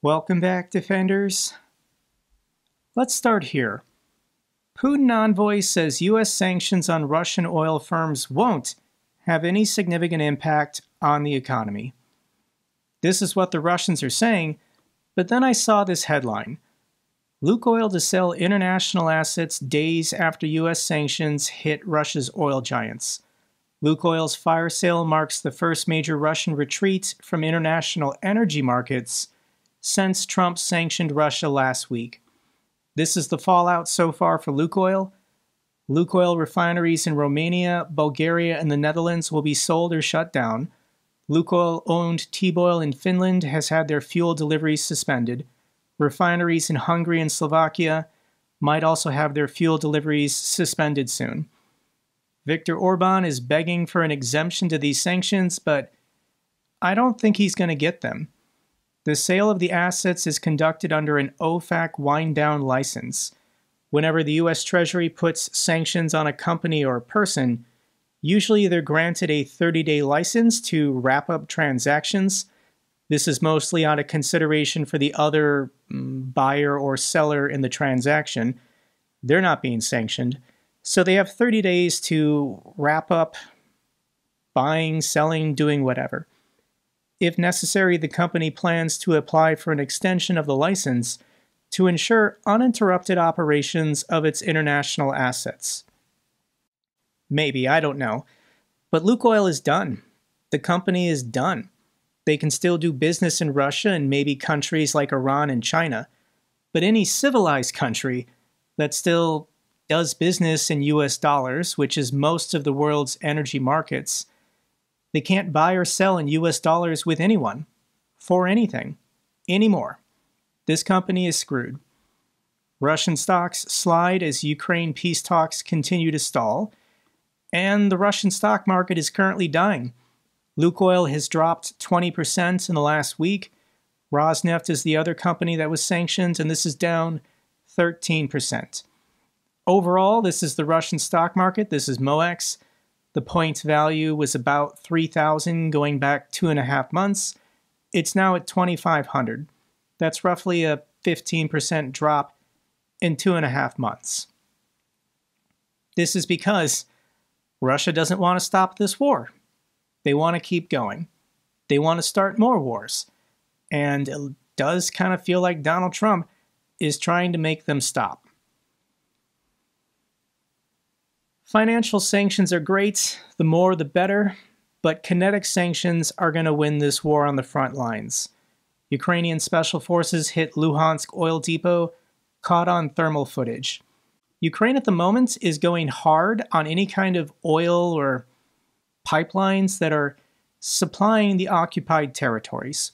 Welcome back, Defenders. Let's start here. Putin envoy says U.S. sanctions on Russian oil firms won't have any significant impact on the economy. This is what the Russians are saying, but then I saw this headline. Lukoil to sell international assets days after U.S. sanctions hit Russia's oil giants. Lukoil's fire sale marks the first major Russian retreat from international energy markets since Trump sanctioned Russia last week. This is the fallout so far for Lukoil. Lukoil refineries in Romania, Bulgaria, and the Netherlands will be sold or shut down. Lukoil-owned T-Boil in Finland has had their fuel deliveries suspended. Refineries in Hungary and Slovakia might also have their fuel deliveries suspended soon. Viktor Orban is begging for an exemption to these sanctions, but I don't think he's going to get them. The sale of the assets is conducted under an OFAC wind-down license. Whenever the U.S. Treasury puts sanctions on a company or a person, usually they're granted a 30-day license to wrap up transactions. This is mostly out of consideration for the other buyer or seller in the transaction. They're not being sanctioned, so they have 30 days to wrap up buying, selling, doing whatever. If necessary, the company plans to apply for an extension of the license to ensure uninterrupted operations of its international assets. Maybe, I don't know. But Lukoil is done. The company is done. They can still do business in Russia and maybe countries like Iran and China. But any civilized country that still does business in US dollars, which is most of the world's energy markets, they can't buy or sell in US dollars with anyone, for anything, anymore. This company is screwed. Russian stocks slide as Ukraine peace talks continue to stall, and the Russian stock market is currently dying. Lukoil has dropped 20% in the last week. Rosneft is the other company that was sanctioned, and this is down 13%. Overall, this is the Russian stock market. This is MOEX. The point value was about 3,000 going back 2.5 months. It's now at 2,500. That's roughly a 15% drop in 2.5 months. This is because Russia doesn't want to stop this war. They want to keep going. They want to start more wars. And it does kind of feel like Donald Trump is trying to make them stop. Financial sanctions are great, the more the better, but kinetic sanctions are going to win this war on the front lines. Ukrainian special forces hit Luhansk oil depot, caught on thermal footage. Ukraine at the moment is going hard on any kind of oil or pipelines that are supplying the occupied territories.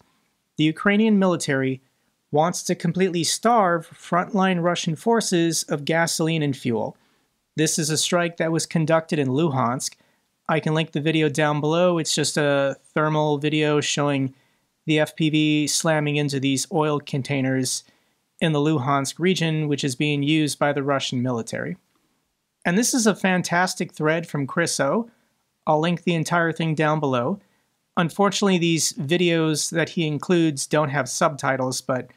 The Ukrainian military wants to completely starve frontline Russian forces of gasoline and fuel. This is a strike that was conducted in Luhansk. I can link the video down below. It's just a thermal video showing the FPV slamming into these oil containers in the Luhansk region, which is being used by the Russian military. And this is a fantastic thread from Chris O. I'll link the entire thing down below. Unfortunately, these videos that he includes don't have subtitles, but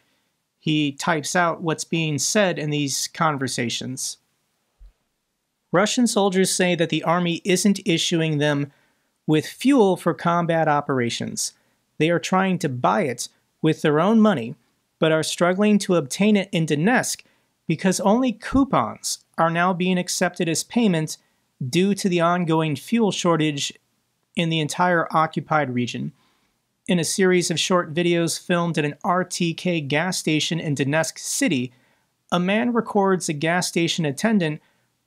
he types out what's being said in these conversations. Russian soldiers say that the army isn't issuing them with fuel for combat operations. They are trying to buy it with their own money, but are struggling to obtain it in Donetsk because only coupons are now being accepted as payment due to the ongoing fuel shortage in the entire occupied region. In a series of short videos filmed at an RTK gas station in Donetsk City, a man records a gas station attendant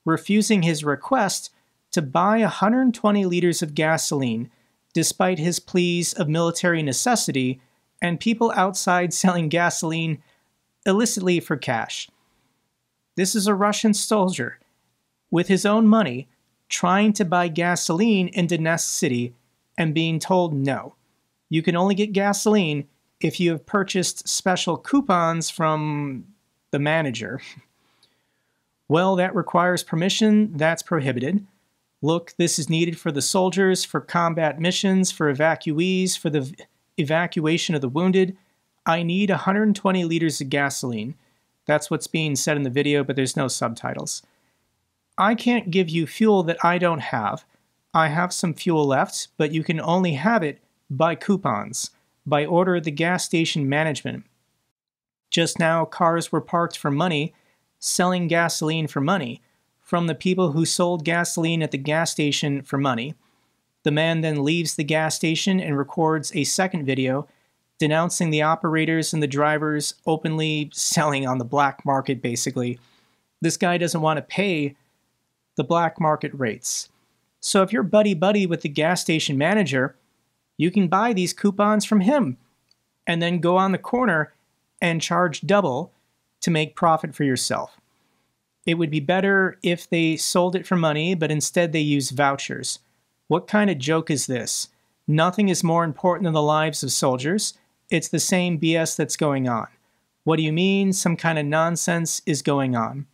refusing his request to buy 120 liters of gasoline, despite his pleas of military necessity and people outside selling gasoline illicitly for cash. This is a Russian soldier, with his own money, trying to buy gasoline in Donetsk City and being told no. You can only get gasoline if you have purchased special coupons from the manager. Well, that requires permission. That's prohibited. Look, this is needed for the soldiers, for combat missions, for evacuees, for the evacuation of the wounded. I need 120 liters of gasoline. That's what's being said in the video, but there's no subtitles. I can't give you fuel that I don't have. I have some fuel left, but you can only have it by coupons, by order of the gas station management. Just now, cars were parked for money, selling gasoline for money, from the people who sold gasoline at the gas station for money. The man then leaves the gas station and records a second video denouncing the operators and the drivers openly selling on the black market, basically. This guy doesn't want to pay the black market rates. So if you're buddy-buddy with the gas station manager, you can buy these coupons from him and then go on the corner and charge double to make profit for yourself. It would be better if they sold it for money, but instead they use vouchers. What kind of joke is this? Nothing is more important than the lives of soldiers. It's the same BS that's going on. What do you mean some kind of nonsense is going on?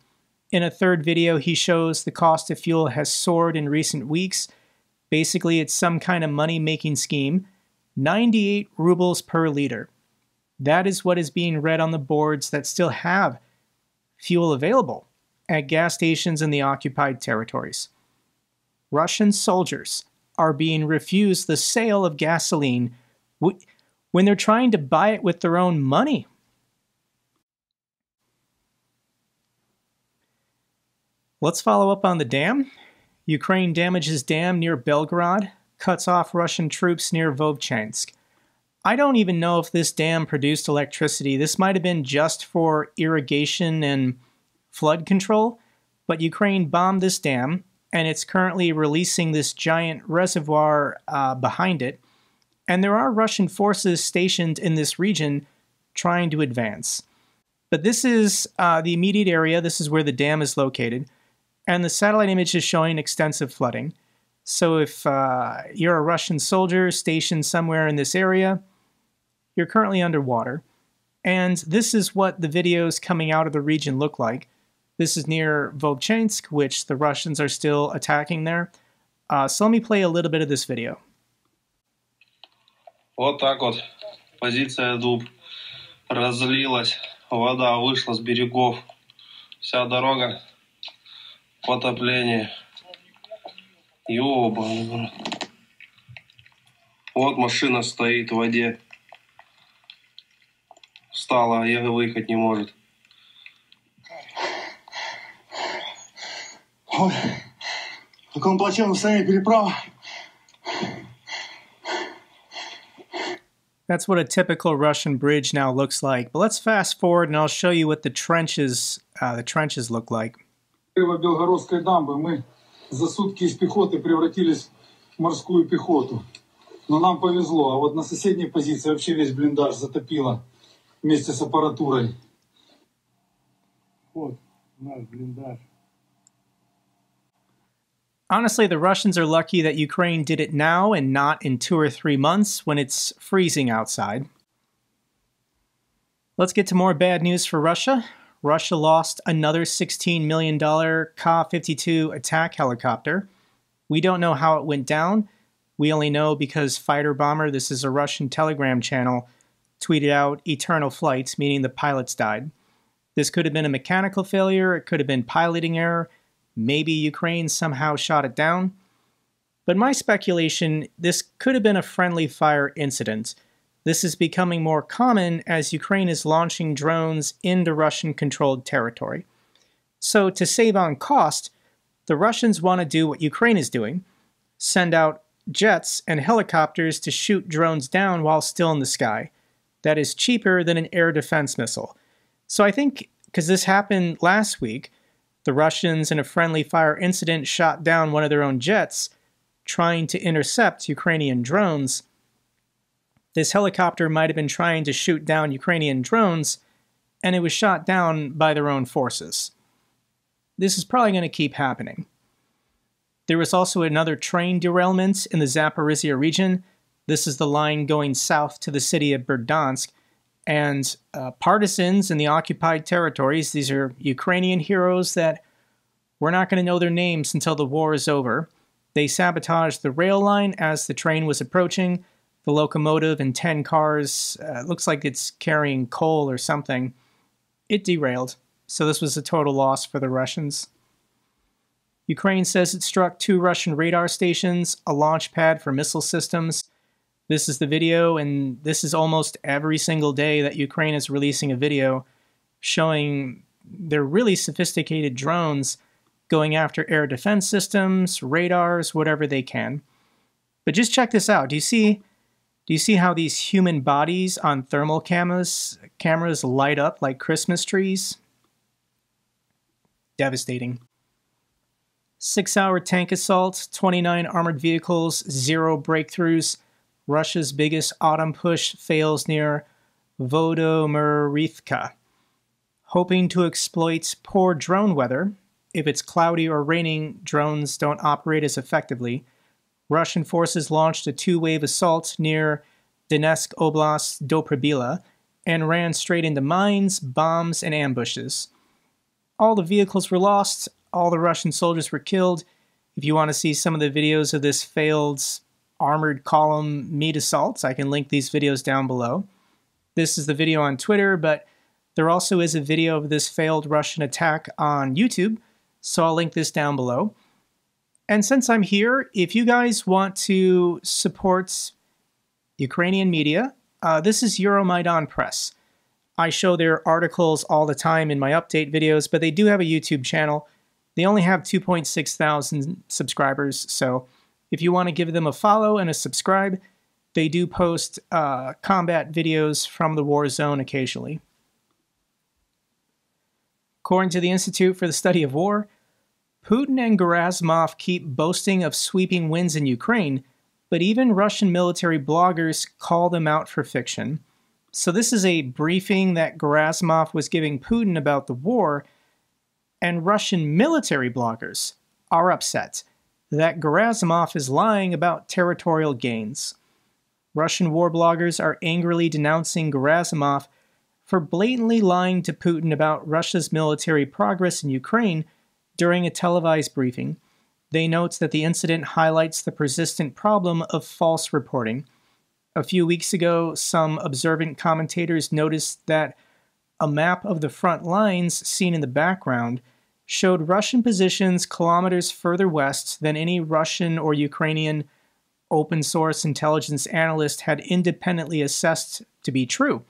In a third video, he shows the cost of fuel has soared in recent weeks. Basically, it's some kind of money-making scheme. 98 rubles per liter. That is what is being read on the boards that still have fuel available at gas stations in the occupied territories. Russian soldiers are being refused the sale of gasoline when they're trying to buy it with their own money. Let's follow up on the dam. Ukraine damages dam near Belgorod, cuts off Russian troops near Vovchansk. I don't even know if this dam produced electricity. This might have been just for irrigation and flood control, but Ukraine bombed this dam, and it's currently releasing this giant reservoir behind it. And there are Russian forces stationed in this region trying to advance. But this is the immediate area. This is where the dam is located. And the satellite image is showing extensive flooding. So if you're a Russian soldier stationed somewhere in this area, you're currently underwater. And this is what the videos coming out of the region look like. This is near Vovchansk, which the Russians are still attacking there. So let me play a little bit of this video. Вот так вот. Позиция дуб. Разлилась. Вода вышла с берегов. Вся дорога. Потопление. Ёбаный. Вот машина стоит в воде. Встала, а выехать не может. Ой, в каком плачевном состоянии переправа. That's what a typical Russian bridge now looks like. But let's fast forward and I'll show you what the trenches look like. Белгородской дамбы мы за сутки из пехоты превратились в морскую пехоту. Но нам повезло, а вот на соседней позиции вообще весь блиндаж затопило вместе с аппаратурой. Вот наш блиндаж. Honestly, the Russians are lucky that Ukraine did it now and not in 2 or 3 months when it's freezing outside. Let's get to more bad news for Russia. Russia lost another $16 million Ka-52 attack helicopter. We don't know how it went down. We only know because Fighter Bomber, this is a Russian Telegram channel, tweeted out eternal flights, meaning the pilots died. This could have been a mechanical failure, it could have been piloting error, maybe Ukraine somehow shot it down. But my speculation, this could have been a friendly fire incident. This is becoming more common as Ukraine is launching drones into Russian-controlled territory. So to save on cost, the Russians want to do what Ukraine is doing, send out jets and helicopters to shoot drones down while still in the sky. That is cheaper than an air defense missile. So I think, because this happened last week, the Russians in a friendly fire incident shot down one of their own jets, trying to intercept Ukrainian drones. This helicopter might have been trying to shoot down Ukrainian drones, and it was shot down by their own forces. This is probably going to keep happening. There was also another train derailment in the Zaporizhia region. This is the line going south to the city of Berdansk. And partisans in the occupied territories, these are Ukrainian heroes that we're not going to know their names until the war is over. They sabotaged the rail line as the train was approaching. The locomotive and 10 cars, looks like it's carrying coal or something. It derailed, so this was a total loss for the Russians. Ukraine says it struck 2 Russian radar stations, a launch pad for missile systems. This is the video, and this is almost every single day that Ukraine is releasing a video showing their really sophisticated drones going after air defense systems, radars, whatever they can. But just check this out. Do you see how these human bodies on thermal cameras light up like Christmas trees? Devastating. 6-hour tank assault, 29 armored vehicles, 0 breakthroughs. Russia's biggest autumn push fails near Vodomyrivka. Hoping to exploit poor drone weather, if it's cloudy or raining, drones don't operate as effectively. Russian forces launched a 2-wave assault near Donetsk Oblast Dobrobila and ran straight into mines, bombs, and ambushes. All the vehicles were lost, all the Russian soldiers were killed. If you want to see some of the videos of this failed armored column meat assaults, I can link these videos down below. This is the video on Twitter, but there also is a video of this failed Russian attack on YouTube, so I'll link this down below. And since I'm here, if you guys want to support Ukrainian media, this is Euromaidan Press. I show their articles all the time in my update videos, but they do have a YouTube channel. They only have 2.6 thousand subscribers, so if you want to give them a follow and a subscribe, they do post combat videos from the war zone occasionally. According to the Institute for the Study of War, Putin and Gerasimov keep boasting of sweeping wins in Ukraine, but even Russian military bloggers call them out for fiction. So this is a briefing that Gerasimov was giving Putin about the war, and Russian military bloggers are upset that Gerasimov is lying about territorial gains. Russian war bloggers are angrily denouncing Gerasimov for blatantly lying to Putin about Russia's military progress in Ukraine during a televised briefing. They note that the incident highlights the persistent problem of false reporting. A few weeks ago, some observant commentators noticed that a map of the front lines seen in the background showed Russian positions kilometers further west than any Russian or Ukrainian open-source intelligence analyst had independently assessed to be true.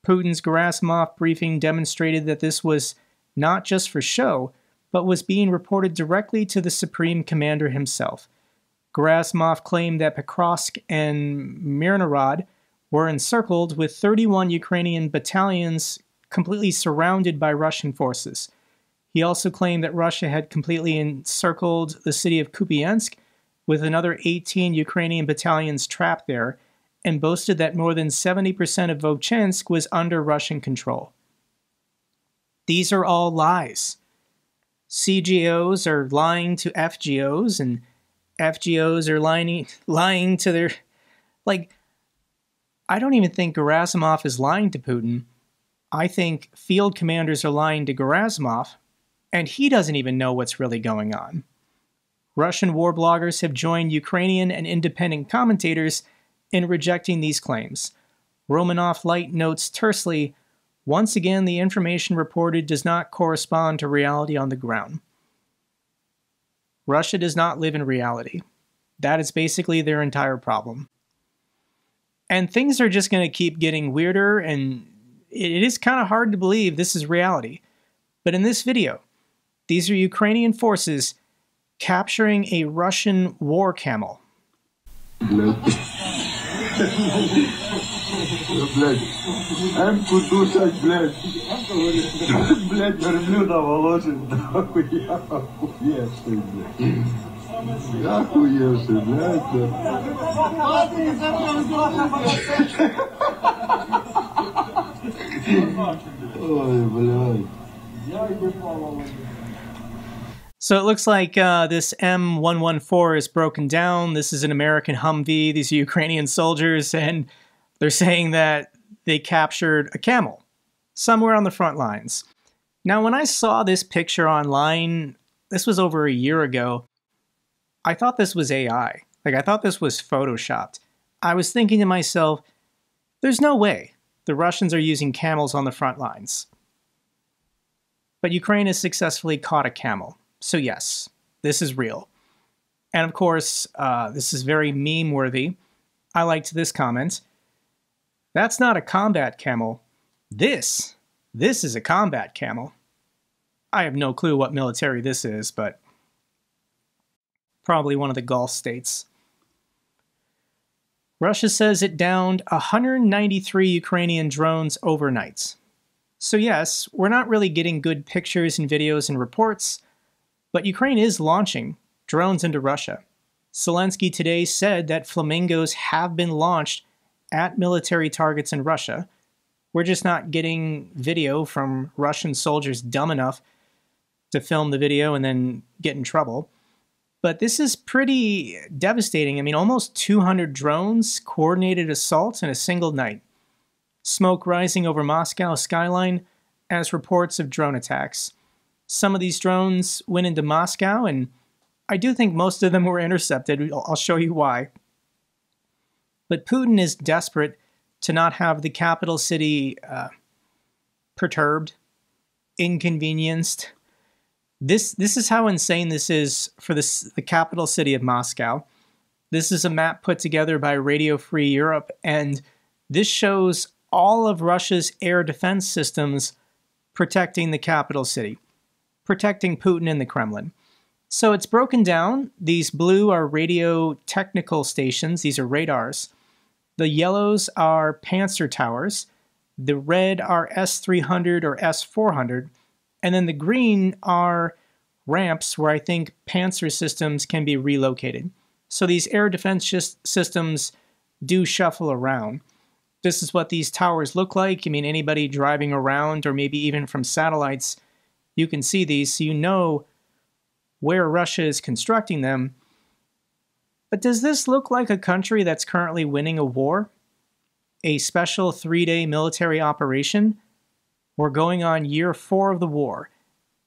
Putin's Gerasimov briefing demonstrated that this was not just for show, but was being reported directly to the Supreme Commander himself. Gerasimov claimed that Pokrovsk and Mirnorod were encircled, with 31 Ukrainian battalions completely surrounded by Russian forces. He also claimed that Russia had completely encircled the city of Kupiansk, with another 18 Ukrainian battalions trapped there, and boasted that more than 70% of Vovchansk was under Russian control. These are all lies. CGOs are lying to FGOs, and FGOs are lying to their... I don't even think Gerasimov is lying to Putin. I think field commanders are lying to Gerasimov, and he doesn't even know what's really going on. Russian war bloggers have joined Ukrainian and independent commentators in rejecting these claims. Romanov Light notes tersely, once again, the information reported does not correspond to reality on the ground. Russia does not live in reality. That is basically their entire problem. And things are just going to keep getting weirder, and it is kind of hard to believe this is reality. But in this video, these are Ukrainian forces capturing a Russian war camel. So it looks like this M114 is broken down. This is an American Humvee. These are Ukrainian soldiers, and they're saying that they captured a camel somewhere on the front lines. Now, when I saw this picture online, this was over a year ago, I thought this was AI. I thought this was photoshopped. I was thinking to myself, there's no way the Russians are using camels on the front lines. But Ukraine has successfully caught a camel. So yes, this is real. And of course, this is very meme-worthy. I liked this comment. That's not a combat camel. This is a combat camel. I have no clue what military this is, but probably one of the Gulf states. Russia says it downed 193 Ukrainian drones overnight. So yes, we're not really getting good pictures and videos and reports, but Ukraine is launching drones into Russia. Zelensky today said that flamingos have been launched at military targets in Russia. We're just not getting video from Russian soldiers dumb enough to film the video and then get in trouble. But this is pretty devastating. I mean, almost 200 drones, coordinated assaults in a single night. Smoke rising over Moscow skyline as reports of drone attacks. Some of these drones went into Moscow, and I do think most of them were intercepted. I'll show you why. But Putin is desperate to not have the capital city perturbed, inconvenienced. This is how insane this is for the capital city of Moscow. This is a map put together by Radio Free Europe, and this shows all of Russia's air defense systems protecting the capital city, protecting Putin and the Kremlin. So it's broken down. These blue are radio technical stations. These are radars. The yellows are Panzer towers. The red are S-300 or S-400. And then the green are ramps where I think Panzer systems can be relocated. So these air defense systems do shuffle around. This is what these towers look like. I mean, anybody driving around or maybe even from satellites, you can see these, so you know where Russia is constructing them. But does this look like a country that's currently winning a war? A special 3-day military operation? We're going on year 4 of the war,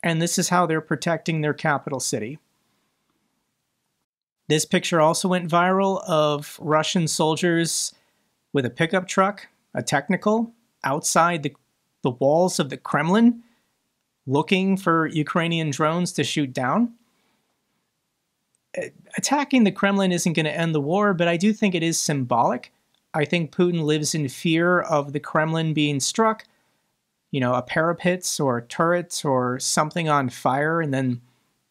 and this is how they're protecting their capital city. This picture also went viral of Russian soldiers with a pickup truck, a technical, outside the walls of the Kremlin, looking for Ukrainian drones to shoot down. Attacking the Kremlin isn't going to end the war, but I do think it is symbolic. I think Putin lives in fear of the Kremlin being struck, you know, a parapets or turrets or something on fire, and then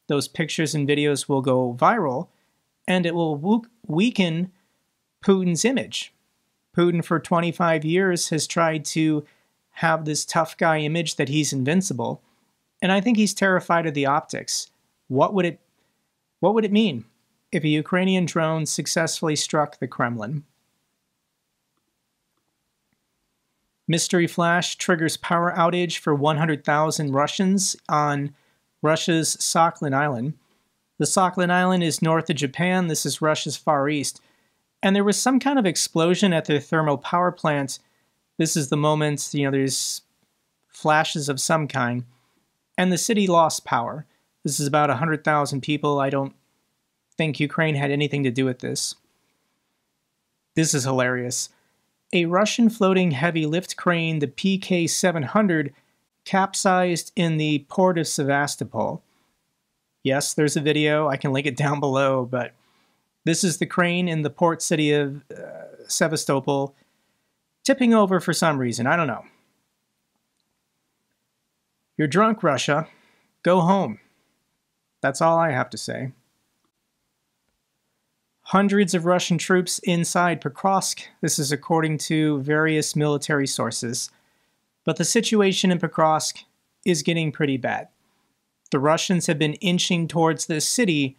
those pictures and videos will go viral, and it will weaken Putin's image. Putin, for 25 years, has tried to have this tough guy image that he's invincible, and I think he's terrified of the optics. What would it mean if a Ukrainian drone successfully struck the Kremlin? Mystery flash triggers power outage for 100,000 Russians on Russia's Sakhalin Island. The Sakhalin Island is north of Japan. This is Russia's Far East. And there was some kind of explosion at their thermal power plant. This is the moment, you know, there's flashes of some kind. And the city lost power. This is about 100,000 people. I don't think Ukraine had anything to do with this. This is hilarious. A Russian floating heavy lift crane, the PK-700, capsized in the port of Sevastopol. Yes, there's a video. I can link it down below, but this is the crane in the port city of Sevastopol, tipping over for some reason. I don't know. You're drunk, Russia. Go home. That's all I have to say. Hundreds of Russian troops inside Pokrovsk. This is according to various military sources. But the situation in Pokrovsk is getting pretty bad. The Russians have been inching towards this city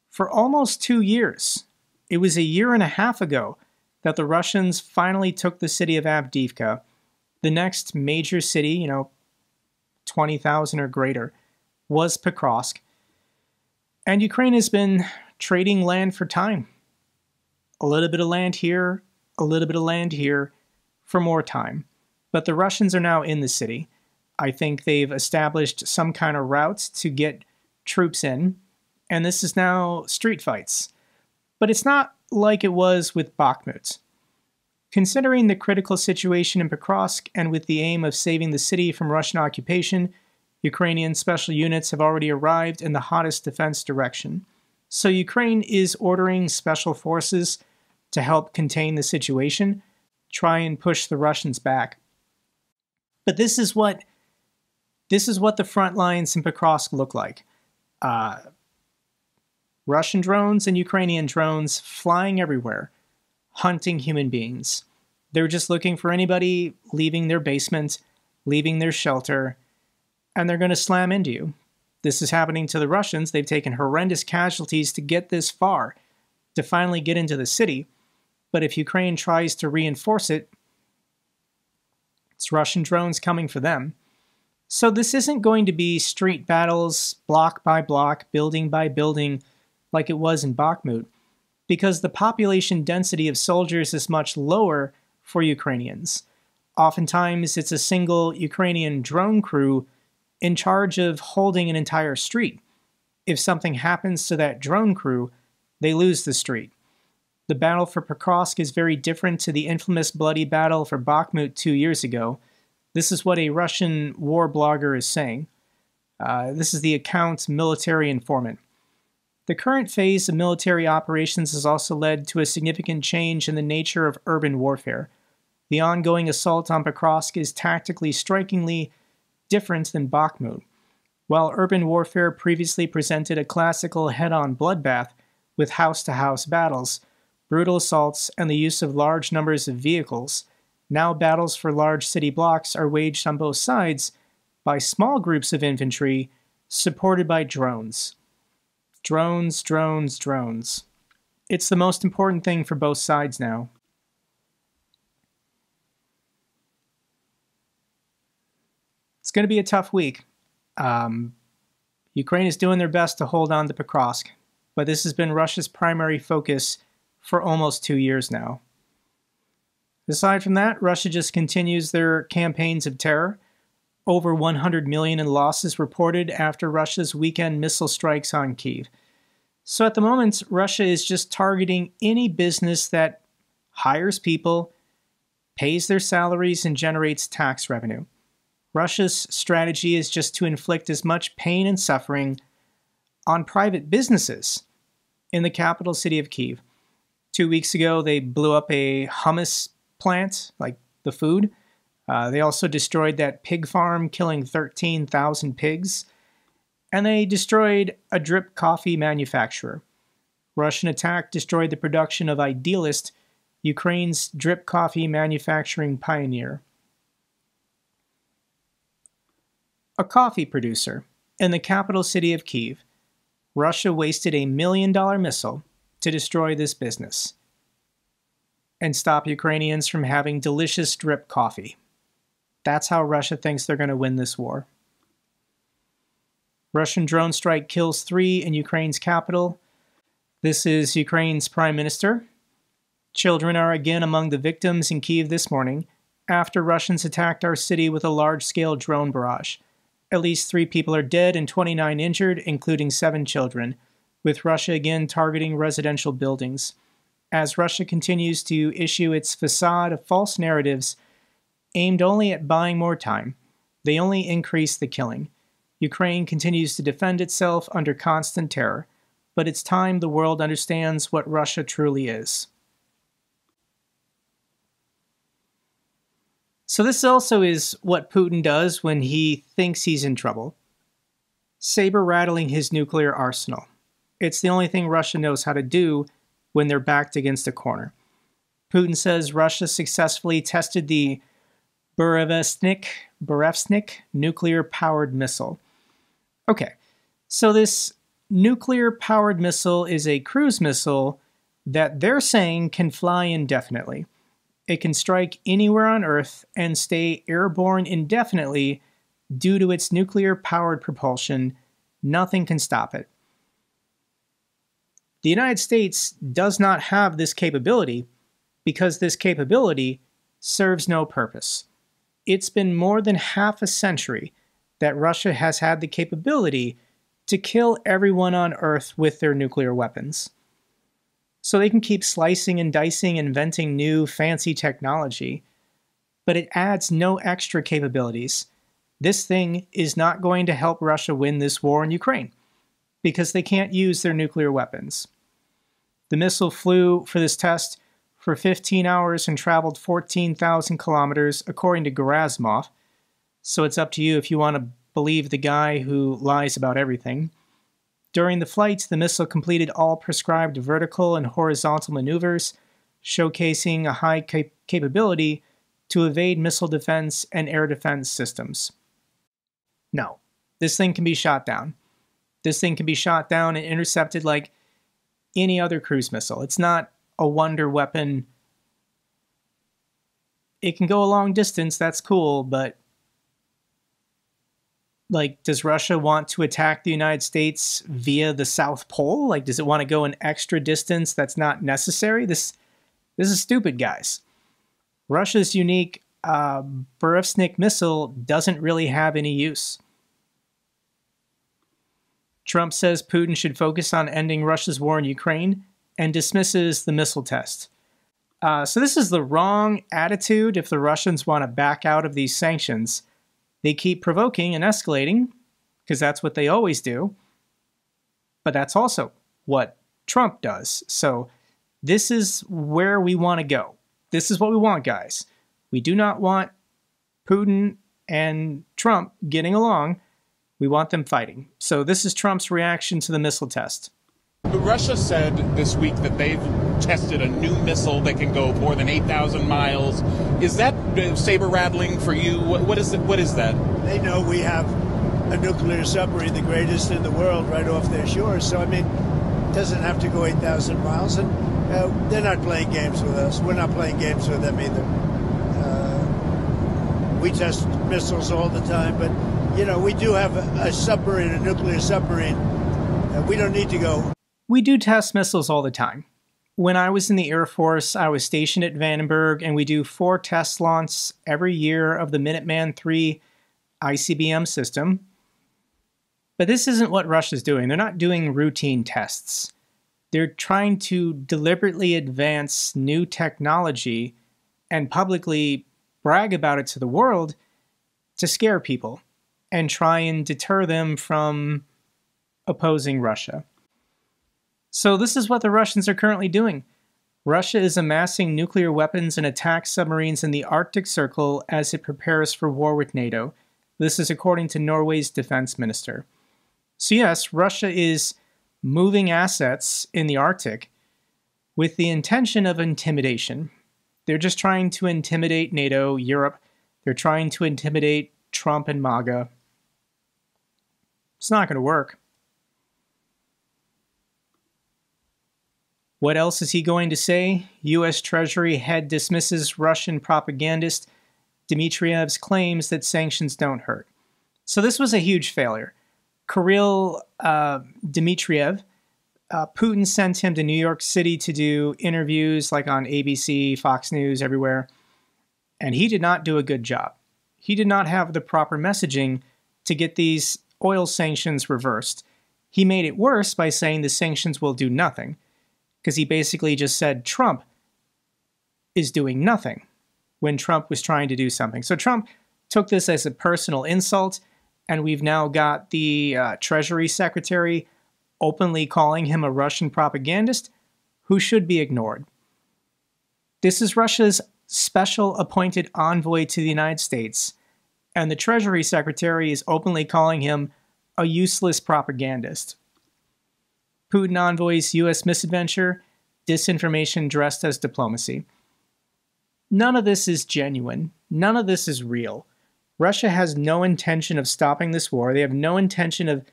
for almost 2 years. It was a year and a half ago that the Russians finally took the city of Avdiivka, the next major city, you know, 20,000 or greater, was Pokrovsk. And Ukraine has been trading land for time. A little bit of land here, a little bit of land here, for more time. But the Russians are now in the city. I think they've established some kind of routes to get troops in, and this is now street fights. But it's not like it was with Bakhmut. Considering the critical situation in Pokrovsk and with the aim of saving the city from Russian occupation, Ukrainian special units have already arrived in the hottest defense direction. So Ukraine is ordering special forces to help contain the situation, try and push the Russians back. But this is what the front lines in Pokrovsk look like. Russian drones and Ukrainian drones flying everywhere, hunting human beings. They're just looking for anybody leaving their basement, leaving their shelter, and they're going to slam into you. This is happening to the Russians. They've taken horrendous casualties to get this far, to finally get into the city. But if Ukraine tries to reinforce it, it's Russian drones coming for them. So this isn't going to be street battles, block by block, building by building, like it was in Bakhmut, because the population density of soldiers is much lower for Ukrainians. Oftentimes, it's a single Ukrainian drone crew in charge of holding an entire street. If something happens to that drone crew, they lose the street. The battle for Pokrovsk is very different to the infamous bloody battle for Bakhmut 2 years ago. This is what a Russian war blogger is saying. This is the account's military informant. The current phase of military operations has also led to a significant change in the nature of urban warfare. The ongoing assault on Pokrovsk is tactically strikingly different than Bakhmut. While urban warfare previously presented a classical head-on bloodbath with house-to-house battles, brutal assaults, and the use of large numbers of vehicles, now battles for large city blocks are waged on both sides by small groups of infantry supported by drones. Drones, drones, drones. It's the most important thing for both sides now. It's going to be a tough week. Ukraine is doing their best to hold on to Pokrovsk, but this has been Russia's primary focus for almost 2 years now. Aside from that, Russia just continues their campaigns of terror. Over 100 million in losses reported after Russia's weekend missile strikes on Kyiv. So at the moment, Russia is just targeting any business that hires people, pays their salaries, and generates tax revenue. Russia's strategy is just to inflict as much pain and suffering on private businesses in the capital city of Kyiv. 2 weeks ago, they blew up a hummus plant, like the food. They also destroyed that pig farm, killing 13,000 pigs. And they destroyed a drip coffee manufacturer. Russian attack destroyed the production of Idealist, Ukraine's drip coffee manufacturing pioneer. A coffee producer in the capital city of Kyiv. Russia wasted $1 million missile to destroy this business and stop Ukrainians from having delicious drip coffee. That's how Russia thinks they're going to win this war. Russian drone strike kills 3 in Ukraine's capital. This is Ukraine's prime minister. Children are again among the victims in Kyiv this morning after Russians attacked our city with a large-scale drone barrage. At least 3 people are dead and 29 injured, including 7 children, with Russia again targeting residential buildings. As Russia continues to issue its facade of false narratives aimed only at buying more time, they only increase the killing. Ukraine continues to defend itself under constant terror, but it's time the world understands what Russia truly is. So this also is what Putin does when he thinks he's in trouble. Saber-rattling his nuclear arsenal. It's the only thing Russia knows how to do when they're backed against a corner. Putin says Russia successfully tested the Burevestnik nuclear-powered missile. Okay, so this nuclear-powered missile is a cruise missile that they're saying can fly indefinitely. It can strike anywhere on Earth and stay airborne indefinitely due to its nuclear-powered propulsion. Nothing can stop it. The United States does not have this capability because this capability serves no purpose. It's been more than half a century that Russia has had the capability to kill everyone on Earth with their nuclear weapons. so they can keep slicing and dicing and inventing new fancy technology, but it adds no extra capabilities. This thing is not going to help Russia win this war in Ukraine, because they can't use their nuclear weapons. The missile flew for this test for 15 hours and traveled 14,000 kilometers, according to Gerasimov, so it's up to you if you want to believe the guy who lies about everything. During the flight, the missile completed all prescribed vertical and horizontal maneuvers, showcasing a high capability to evade missile defense and air defense systems. No, this thing can be shot down. This thing can be shot down and intercepted like any other cruise missile. It's not a wonder weapon. It can go a long distance, that's cool, but like, does Russia want to attack the United States via the South Pole? Like, does it want to go an extra distance that's not necessary? This is stupid, guys. Russia's unique Burevestnik missile doesn't really have any use. Trump says Putin should focus on ending Russia's war in Ukraine and dismisses the missile test. So this is the wrong attitude if the Russians want to back out of these sanctions. They keep provoking and escalating, because that's what they always do. But that's also what Trump does. So this is where we want to go. This is what we want, guys. We do not want Putin and Trump getting along. We want them fighting. So this is Trump's reaction to the missile test. Russia said this week that they've tested a new missile that can go more than 8,000 miles. Is that saber-rattling for you? What is that? They know we have a nuclear submarine, the greatest in the world, right off their shores. So, I mean, it doesn't have to go 8,000 miles. And they're not playing games with us. We're not playing games with them either. We test missiles all the time. But, you know, we do have a submarine, a nuclear submarine. We don't need to go. We do test missiles all the time. When I was in the Air Force, I was stationed at Vandenberg, and we do 4 test launches every year of the Minuteman III ICBM system. But this isn't what Russia's doing. They're not doing routine tests. They're trying to deliberately advance new technology and publicly brag about it to the world to scare people and try and deter them from opposing Russia. So this is what the Russians are currently doing. Russia is amassing nuclear weapons and attack submarines in the Arctic Circle as it prepares for war with NATO. This is according to Norway's defense minister. So yes, Russia is moving assets in the Arctic with the intention of intimidation. They're just trying to intimidate NATO, Europe. They're trying to intimidate Trump and MAGA. It's not going to work. What else is he going to say? U.S. Treasury head dismisses Russian propagandist Dmitriev's claims that sanctions don't hurt. So this was a huge failure. Kirill Dmitriev, Putin sent him to New York City to do interviews like on ABC, Fox News, everywhere. And he did not do a good job. He did not have the proper messaging to get these oil sanctions reversed. He made it worse by saying the sanctions will do nothing, because he basically just said Trump is doing nothing when Trump was trying to do something. So Trump took this as a personal insult, and we've now got the Treasury Secretary openly calling him a Russian propagandist who should be ignored. This is Russia's special appointed envoy to the United States, and the Treasury Secretary is openly calling him a useless propagandist. Putin envoys U.S. misadventure, disinformation dressed as diplomacy. None of this is genuine. None of this is real. Russia has no intention of stopping this war. They have no intention of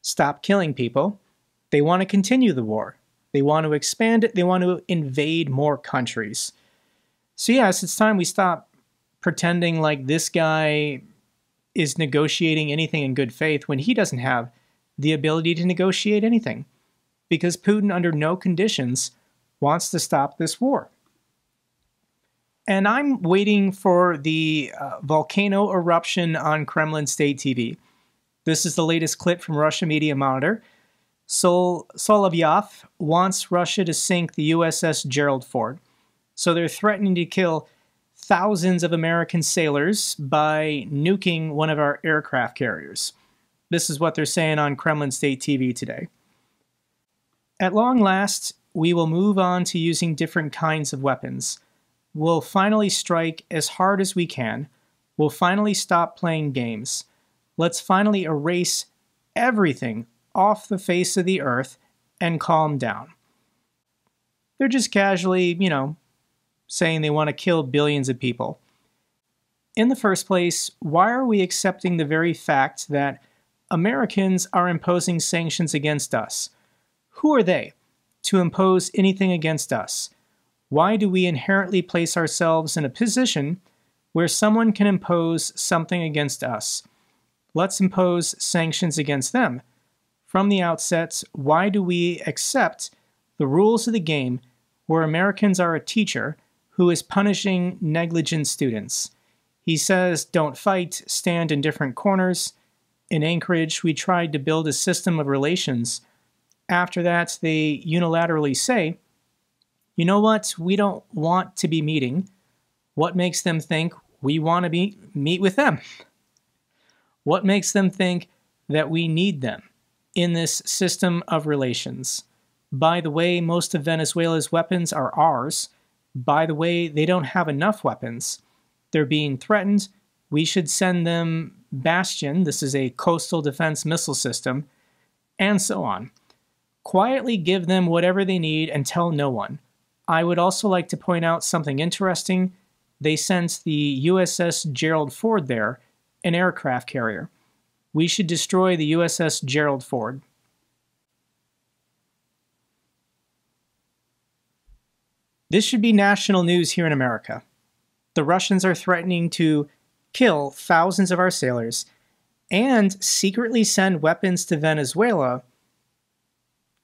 stop killing people. They want to continue the war. They want to expand it. They want to invade more countries. So yes, it's time we stop pretending like this guy is negotiating anything in good faith when he doesn't have the ability to negotiate anything, because Putin, under no conditions, wants to stop this war. And I'm waiting for the volcano eruption on Kremlin State TV. This is the latest clip from Russia Media Monitor. Solovyev wants Russia to sink the USS Gerald Ford. So they're threatening to kill thousands of American sailors by nuking one of our aircraft carriers. This is what they're saying on Kremlin State TV today. At long last, we will move on to using different kinds of weapons. We'll finally strike as hard as we can. We'll finally stop playing games. Let's finally erase everything off the face of the earth and calm down. They're just casually, saying they want to kill billions of people. In the first place, why are we accepting the very fact that Americans are imposing sanctions against us? Who are they to impose anything against us? Why do we inherently place ourselves in a position where someone can impose something against us? Let's impose sanctions against them. From the outset, why do we accept the rules of the game where Americans are a teacher who is punishing negligent students? He says, don't fight, stand in different corners. In Anchorage, we tried to build a system of relations. After that, they unilaterally say, you know what, we don't want to be meeting. What makes them think we want to meet with them? What makes them think that we need them in this system of relations? By the way, most of Venezuela's weapons are ours. By the way, they don't have enough weapons. They're being threatened. We should send them Bastion, this is a coastal defense missile system, and so on. Quietly give them whatever they need and tell no one. I would also like to point out something interesting. They sent the USS Gerald Ford there, an aircraft carrier. We should destroy the USS Gerald Ford. This should be national news here in America. The Russians are threatening to kill thousands of our sailors and secretly send weapons to Venezuela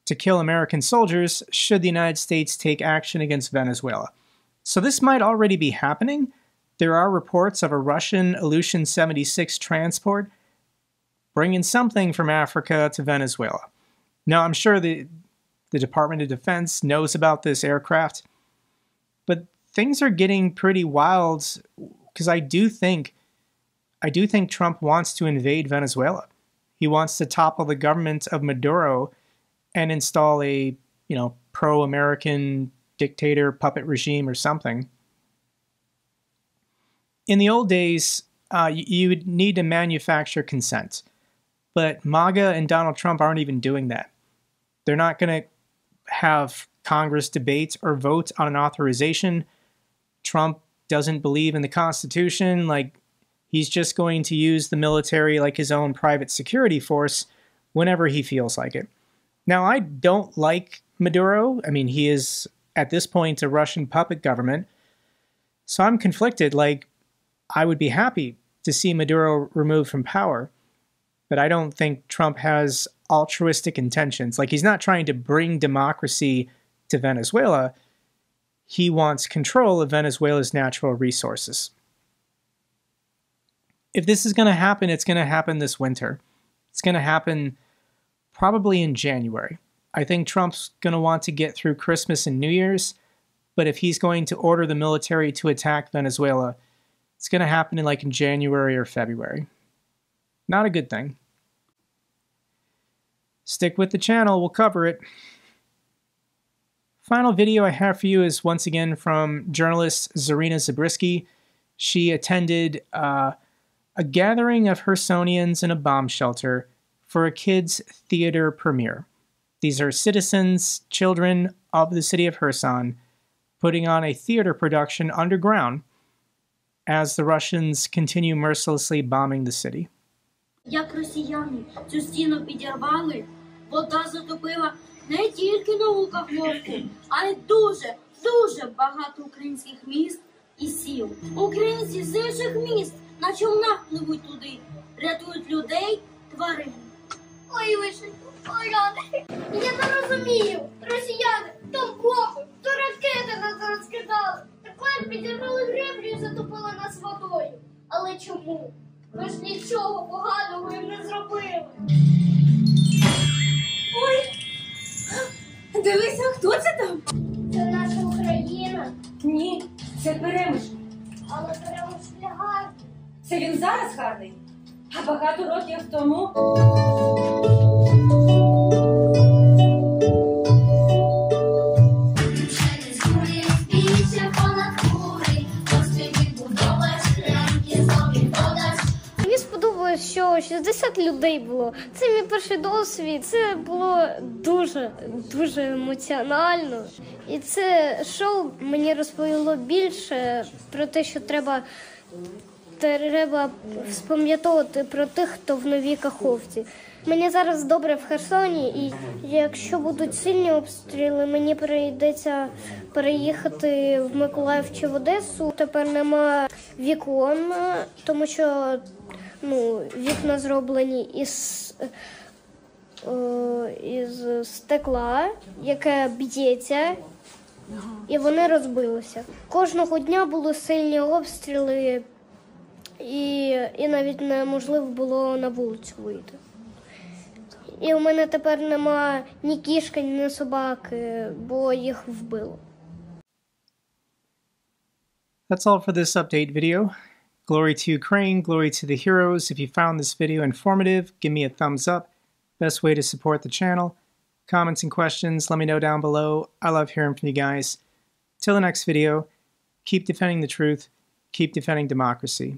to kill American soldiers should the United States take action against Venezuela. So this might already be happening. There are reports of a Russian Ilyushin 76 transport bringing something from Africa to Venezuela. Now, I'm sure the Department of Defense knows about this aircraft, but things are getting pretty wild because I do think Trump wants to invade Venezuela. He wants to topple the government of Maduro and install a, pro-American dictator puppet regime or something. In the old days, you would need to manufacture consent. But MAGA and Donald Trump aren't even doing that. They're not going to have Congress debate or vote on an authorization. Trump doesn't believe in the Constitution. He's just going to use the military like his own private security force whenever he feels like it. Now, I don't like Maduro. I mean, he is, at this point, a Russian puppet government. So I'm conflicted. I would be happy to see Maduro removed from power, but I don't think Trump has altruistic intentions. He's not trying to bring democracy to Venezuela. He wants control of Venezuela's natural resources. If this is going to happen, it's going to happen this winter. It's going to happen probably in January. I think Trump's going to want to get through Christmas and New Year's, but if he's going to order the military to attack Venezuela, it's going to happen in January or February. Not a good thing. Stick with the channel, we'll cover it. Final video I have for you is once again from journalist Zarina Zabriskie. She attended a gathering of Hersonians in a bomb shelter for a kids' theater premiere. These are citizens, children of the city of Kherson, putting on a theater production underground as the Russians continue mercilessly bombing the city. Як росіяни цю стіну підірвали, вода затопила не тільки на Лукаховку, а й дуже багато українських міст і сіл. Українці з інших міст на човнах пливуть туди, рятують людей, тварин. Ой, вишеньку, ой, рани. Я не розумію. Росіяни то бомби, то ракети нас розкидали. Тепер підірвали греблю і затопили нас водою. Але чому? Ми ж нічого поганого їм не зробили. Ой! Дивися, хто це там? Це наша Україна, Ні, це Перемиш. але беремо гарний. Це він зараз гарний. А багато років тому... Мені сподобалось, що 60 людей було. Це мій перший досвід. Це було дуже емоціонально. І це шоу мені розповіло більше про те, що треба спам'ятовувати про тих, хто в новій Каховці. Мені зараз добре в Херсоні, і якщо будуть сильні обстріли, мені прийдеться переїхати в Миколаїв чи в Одесу. Тепер нема вікон, тому що вікна зроблені із стекла, яке б'ється, і вони розбилися. Кожного дня були сильні обстріли, і навіть неможливо було на вулицю вийти. І у мене тепер нема ні кішки, ні собаки, бо їх вбило. That's all for this update video. Glory to Ukraine, glory to the heroes. If you found this video informative, give me a thumbs up. Best way to support the channel. Comments and questions, let me know down below. I love hearing from you guys. Till the next video, keep defending the truth, keep defending democracy.